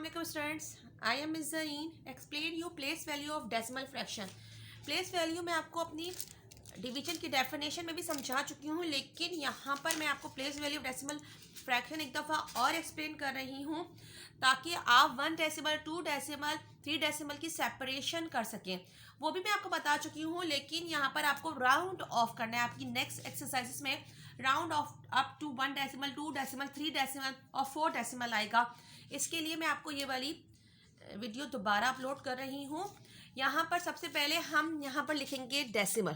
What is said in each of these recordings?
Assalamualaikum students, I am Ms. Zareen. Explain you place value of decimal fraction. Place value मैं आपको अपनी division की definition में भी समझा चुकी हूँ, लेकिन यहाँ पर मैं आपको place value of decimal fraction एक दफ़ा और एक्सप्लेन कर रही हूँ ताकि आप 1 डेसिमल 2 डेसिमल 3 डेसिमल की सेपरेशन कर सकें। वो भी मैं आपको बता चुकी हूँ, लेकिन यहाँ पर आपको राउंड ऑफ करना है। आपकी नेक्स्ट एक्सरसाइजेस में round off up to 1 decimal 2 decimal 3 decimal और 4 डेसिमल आएगा। इसके लिए मैं आपको ये वाली वीडियो दोबारा अपलोड कर रही हूँ। यहाँ पर सबसे पहले हम यहाँ पर लिखेंगे decimal.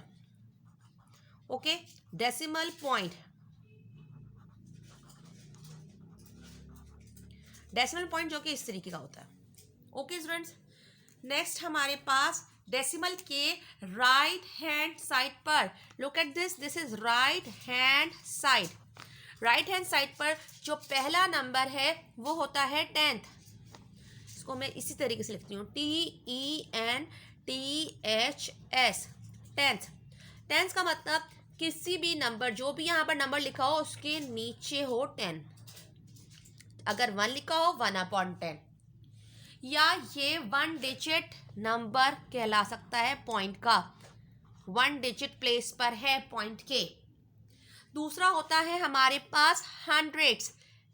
Okay, decimal point, decimal point जो कि इस तरीके का होता है। ओके स्टूडेंट्स, नेक्स्ट हमारे पास डेसिमल के राइट हैंड साइड पर, look at this, this is right hand side. Right hand side पर जो पहला नंबर है वो होता है 10th। इसको मैं इसी तरीके से लिखती हूँ, TENTHS, 10th। 10th का मतलब किसी भी नंबर, जो भी यहाँ पर नंबर लिखा हो उसके नीचे हो 10। अगर 1 लिखा हो 1/10, या ये 1 डिजिट नंबर कहला सकता है पॉइंट का। 1 डिजिट प्लेस पर है पॉइंट के। दूसरा होता है हमारे पास हंड्रेड्स,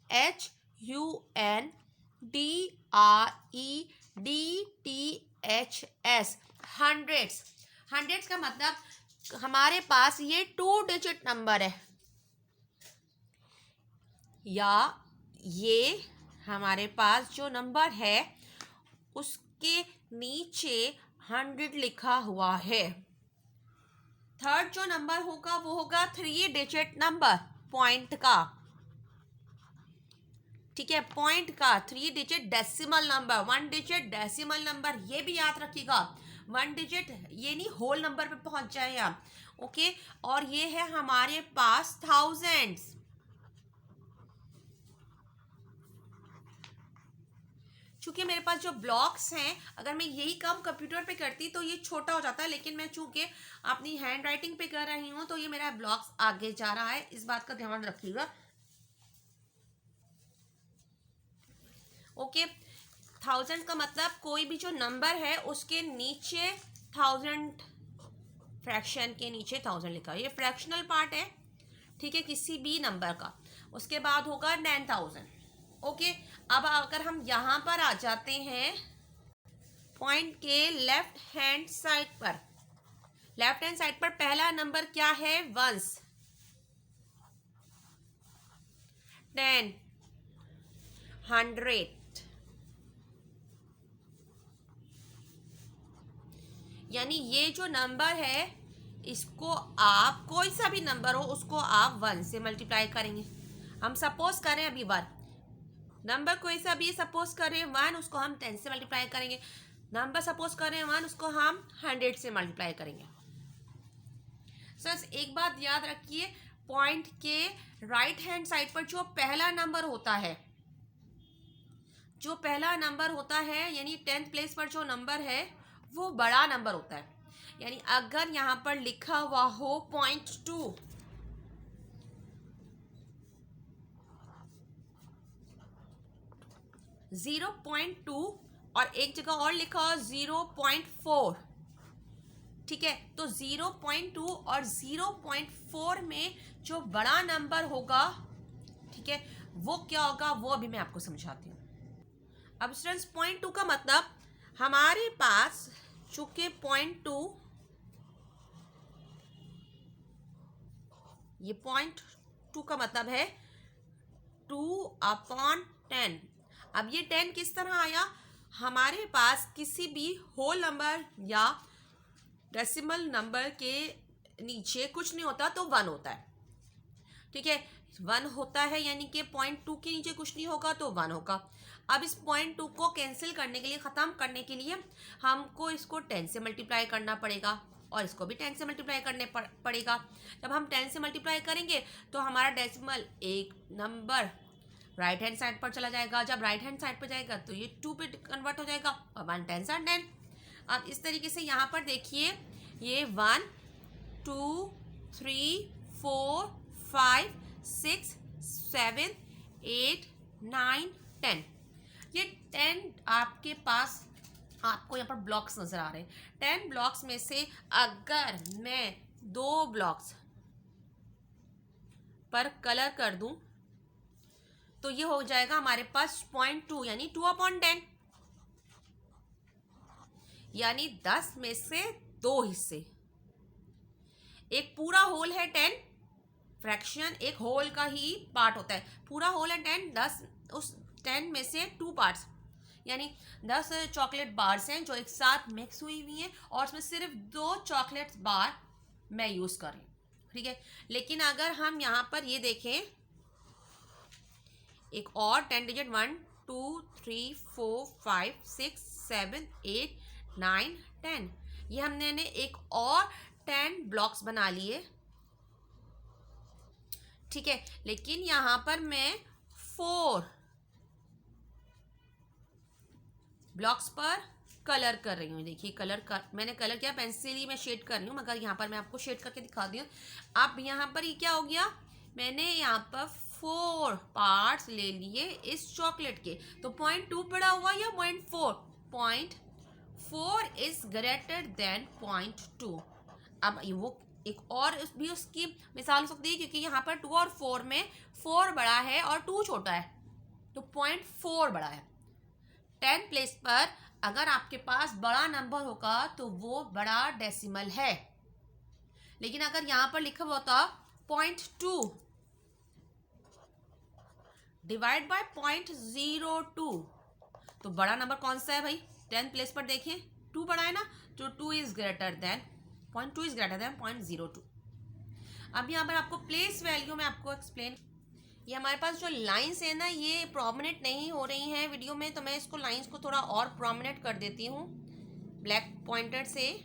HUNDREDTHS, हंड्रेड्स। हंड्रेड्स का मतलब हमारे पास ये 2 डिजिट नंबर है, या ये हमारे पास जो नंबर है उसके नीचे 100 लिखा हुआ है। थर्ड जो नंबर होगा वो होगा 3 डिजिट नंबर पॉइंट का। ठीक है, पॉइंट का 3 digit decimal number, 1 digit decimal number, ये भी याद रखिएगा। 1 डिजिट ये नहीं होल नंबर पे पहुंच जाए आप। ओके, और ये है हमारे पास थाउजेंड्स। चूंकि मेरे पास जो ब्लॉक्स हैं, अगर मैं यही काम कंप्यूटर पे करती तो ये छोटा हो जाता है, लेकिन मैं चूंकि अपनी हैंड राइटिंग पे कर रही हूँ तो ये मेरा ब्लॉक्स आगे जा रहा है। इस बात का ध्यान रखिएगा। ओके, 1000 का मतलब कोई भी जो नंबर है उसके नीचे 1000, फ्रैक्शन के नीचे 1000 लिखा है। ये फ्रैक्शनल पार्ट है, ठीक है, किसी भी नंबर का। उसके बाद होगा 9000। ओके, अब अगर हम यहाँ पर आ जाते हैं पॉइंट के लेफ्ट हैंड साइड पर, लेफ्ट हैंड साइड पर पहला नंबर क्या है? 1s, 10, 100। यानी ये जो नंबर है इसको आप, कोई सा भी नंबर हो उसको आप 1 से मल्टीप्लाई करेंगे। हम सपोज करें अभी 1, नंबर कोई सा भी सपोज करें 1, उसको हम 10 से मल्टीप्लाई करेंगे। नंबर सपोज करें 1, उसको हम 100 से मल्टीप्लाई करेंगे। सर एक बात याद रखिए, पॉइंट के राइट हैंड साइड पर जो पहला नंबर होता है, जो पहला नंबर होता है यानी 10th प्लेस पर जो नंबर है वो बड़ा नंबर होता है। यानी अगर यहाँ पर लिखा हुआ हो 0.2, और एक जगह और लिखा हो 0.4, ठीक है, तो 0.2 और 0.4 में जो बड़ा नंबर होगा, ठीक है, वो क्या होगा वो अभी मैं आपको समझाती हूँ। अब स्टूडेंट्स, 0.2 का मतलब हमारे पास चूंकि 0.2, ये 0.2 का मतलब है 2/10। अब ये 10 किस तरह आया? हमारे पास किसी भी होल नंबर या डेसिमल नंबर के नीचे कुछ नहीं होता तो 1 होता है। ठीक है, 1 होता है, यानी कि 0.2 के नीचे कुछ नहीं होगा तो 1 होगा। अब इस 0.2 को कैंसिल करने के लिए, ख़त्म करने के लिए हमको इसको 10 से मल्टीप्लाई करना पड़ेगा और इसको भी 10 से मल्टीप्लाई करने पड़ेगा। जब हम 10 से मल्टीप्लाई करेंगे तो हमारा डेसिमल एक नंबर राइट हैंड साइड पर चला जाएगा। जब राइट हैंड साइड पर जाएगा तो ये 2 पे कन्वर्ट हो जाएगा और 1 10 10। अब इस तरीके से यहाँ पर देखिए, ये 1 2 3 4 5 6 7 8 9 10। ये 10 आपके पास, आपको यहाँ पर ब्लॉक्स नजर आ रहे हैं। 10 ब्लॉक्स में से अगर मैं 2 ब्लॉक्स पर कलर कर दूं तो ये हो जाएगा हमारे पास 0.2 यानी 2/10, यानी 10 में से 2 हिस्से। एक पूरा होल है 10, फ्रैक्शन एक होल का ही पार्ट होता है। पूरा होल है 10, 10 उस 10 में से 2 पार्ट्स, यानी 10 चॉकलेट बार्स हैं जो एक साथ मिक्स हुई हुई हैं और उसमें सिर्फ 2 चॉकलेट बार मैं यूज कर रही हूँ, ठीक है। लेकिन अगर हम यहाँ पर ये देखें, एक और 10 डिजिट 1 2 3 4 5 6 7 8 9 10, ये हमने एक और 10 ब्लॉक्स बना लिए, ठीक है। लेकिन यहां पर मैं 4 ब्लॉक्स पर कलर कर रही हूँ। देखिए कलर कर, मैंने कलर किया, पेंसिल ही मैं शेड कर रही हूँ, मगर यहाँ पर मैं आपको शेड करके दिखा दी हूँ। अब यहाँ पर ये क्या हो गया, मैंने यहाँ पर 4 पार्ट्स ले लिए इस चॉकलेट के, तो 0.2 पड़ा हुआ या 0.4, 0.4 इज ग्रेटर देन 0.2। अब वो एक और भी उसकी मिसाल हो सकती है, क्योंकि यहाँ पर 2 और 4 में 4 बड़ा है और 2 छोटा है, तो 0.4 बड़ा है। 10 प्लेस पर अगर आपके पास बड़ा नंबर होगा तो वो बड़ा डेसिमल है, लेकिन अगर यहाँ पर लिखा हुआ था 0.2 डिवाइड बाय 0.02, तो बड़ा नंबर कौन सा है भाई? 10 प्लेस पर देखें 2 बड़ा है ना, तो 2 is greater than 0.2 is greater than 0.02। अब यहाँ पर आपको प्लेस वैल्यू में आपको एक्सप्लेन, ये हमारे पास जो लाइंस है ना ये प्रोमिनेंट नहीं हो रही हैं वीडियो में, तो मैं इसको लाइंस को थोड़ा और प्रोमिनेंट कर देती हूँ ब्लैक पॉइंटर से।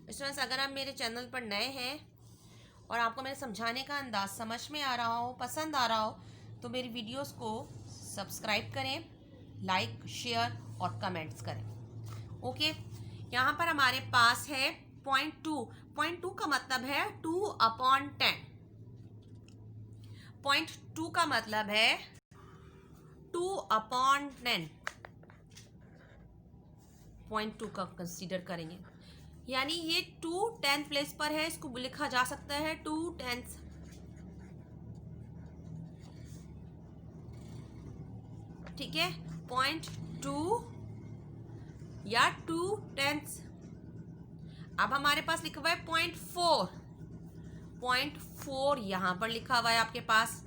स्टूडेंट्स, अगर आप मेरे चैनल पर नए हैं और आपको मेरे समझाने का अंदाज समझ में आ रहा हो, पसंद आ रहा हो, तो मेरी वीडियोस को सब्सक्राइब करें, लाइक शेयर और कमेंट्स करें। ओके, यहाँ पर हमारे पास है 0.2 का मतलब है 2/10। 0.2 का मतलब है 2/10, 0.2 का कंसीडर करेंगे, यानी ये 2 10th प्लेस पर है, इसको लिखा जा सकता है 2 10th, ठीक है। 0.2 या 2 10th। अब हमारे पास लिखा हुआ है 0.4, 0.4 यहां पर लिखा हुआ है आपके पास।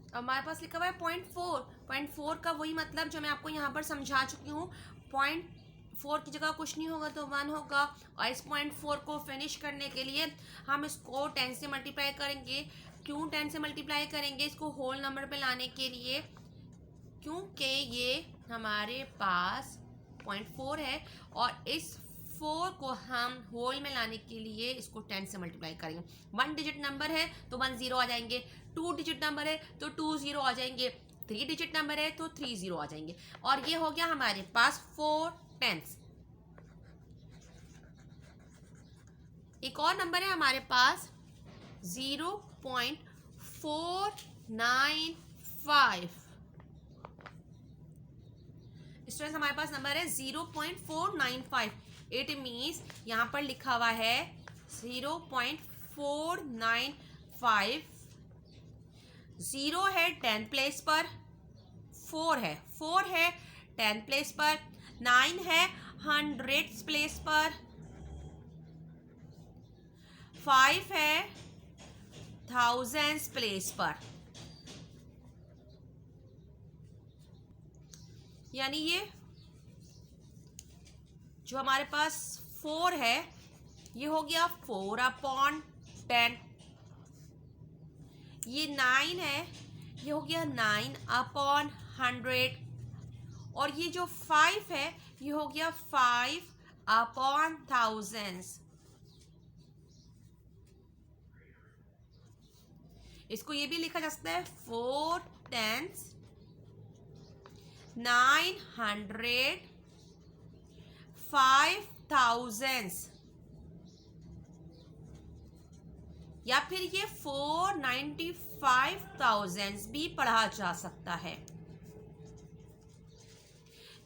अब हमारे पास लिखा हुआ है 0.4 का वही मतलब जो मैं आपको यहाँ पर समझा चुकी हूँ। 0.4 की जगह कुछ नहीं होगा तो 1 होगा, और इस 0.4 को फिनिश करने के लिए हम इसको 10 से मल्टीप्लाई करेंगे। क्यों 10 से मल्टीप्लाई करेंगे? इसको होल नंबर पे लाने के लिए, क्योंकि ये हमारे पास 0.4 है और इस 4 को हम होल में लाने के लिए इसको 10 से मल्टीप्लाई करेंगे। 1 डिजिट नंबर है तो 1 0 आ जाएंगे, 2 डिजिट नंबर है तो 2 0 आ जाएंगे, 3 डिजिट नंबर है तो 3 0 आ जाएंगे, और ये हो गया हमारे पास 4 10। एक और नंबर है हमारे पास 0.495। स्टूडेंट्स, हमारे पास नंबर है 0.495। इट मीन्स यहाँ पर लिखा हुआ है 0.495। 0 है 10 प्लेस पर, 4 है 10 प्लेस पर, 9 है 100 प्लेस पर, 5 है 1000 प्लेस पर। यानी ये जो हमारे पास 4 है ये हो गया 4/10। ये 9 है ये हो गया 9/100, और ये जो 5 है ये हो गया 5/1000। इसको ये भी लिखा जा सकता है 4 10 900 5000, या फिर ये 495 5000 भी पढ़ा जा सकता है।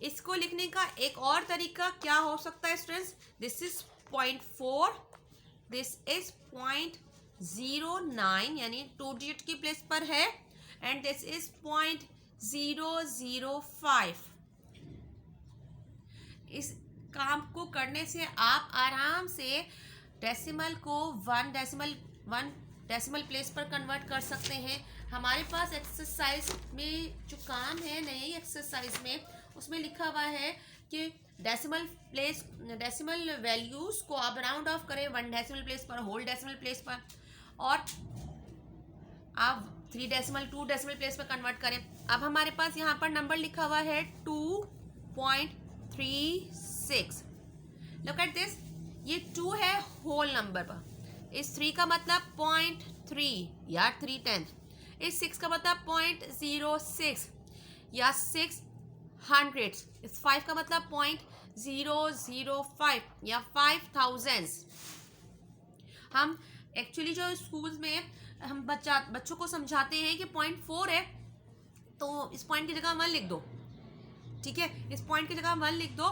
इसको लिखने का एक और तरीका क्या हो सकता है students? This is 0.4, this is 0.09 यानी 2 डिजिट की प्लेस पर है, एंड दिस इज 0.005। इस काम को करने से आप आराम से डेसिमल को 1 डेसिमल प्लेस पर कन्वर्ट कर सकते हैं। हमारे पास एक्सरसाइज में जो काम है नई एक्सरसाइज में, उसमें लिखा हुआ है कि डेसिमल वैल्यूज को आप राउंड ऑफ करें 1 डेसिमल प्लेस पर, होल डेसिमल प्लेस पर, और आप 3 डेसिमल 2 डेसिमल प्लेस पर कन्वर्ट करें। अब हमारे पास यहाँ पर नंबर लिखा हुआ है 2.36। लुक एट दिस, ये 2 है होल नंबर पर, इस 3 का मतलब 0.3 या 3/10, इस 6 का मतलब 0.06 या 600, इस 5 का मतलब 0.005 या 5000। हम एक्चुअली जो स्कूल्स में हम बच्चों को समझाते हैं कि 0.4 है तो इस पॉइंट की जगह 1 लिख दो, ठीक है, इस पॉइंट की जगह 1 लिख दो,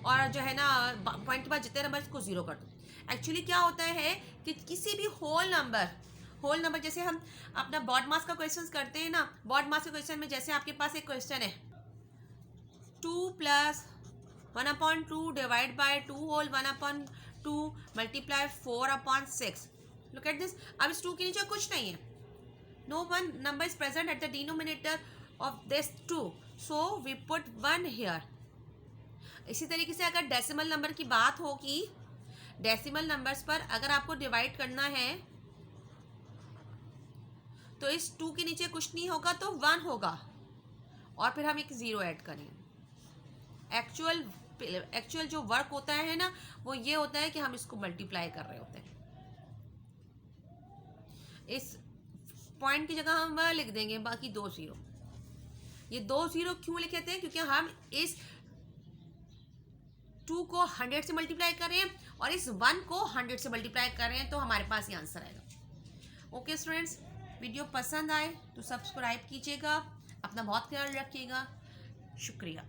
और जो है ना पॉइंट के बाद जितने नंबर को 0 कर दो। एक्चुअली क्या होता है कि किसी भी होल नंबर जैसे हम अपना बॉड मास का क्वेश्चन करते हैं ना, बॉड मास के क्वेश्चन में जैसे आपके पास एक क्वेश्चन है 2 + 1/2 divide by 2 whole 1/2 multiply 4/6। Look at this, अब इस 2 के नीचे कुछ नहीं है, no one number is present at the denominator of this 2, so we put 1 here. इसी तरीके से अगर डेसिमल नंबर की बात होगी, डेसिमल नंबर्स पर अगर आपको डिवाइड करना है तो इस 2 के नीचे कुछ नहीं होगा तो 1 होगा, और फिर हम एक 0 ऐड करेंगे। एक्चुअल जो वर्क होता है ना, वो ये होता है कि हम इसको मल्टीप्लाई कर रहे होते हैं। इस पॉइंट की जगह हम 1 लिख देंगे, बाकी 2 0। ये 2 0 क्यों लिखे थे? क्योंकि हम इस 2 को 100 से मल्टीप्लाई कर रहे हैं और इस 1 को 100 से मल्टीप्लाई कर रहे हैं, तो हमारे पास ये आंसर आएगा। ओके स्टूडेंट्स, वीडियो पसंद आए तो सब्सक्राइब कीजिएगा, अपना बहुत ख्याल रखिएगा, शुक्रिया।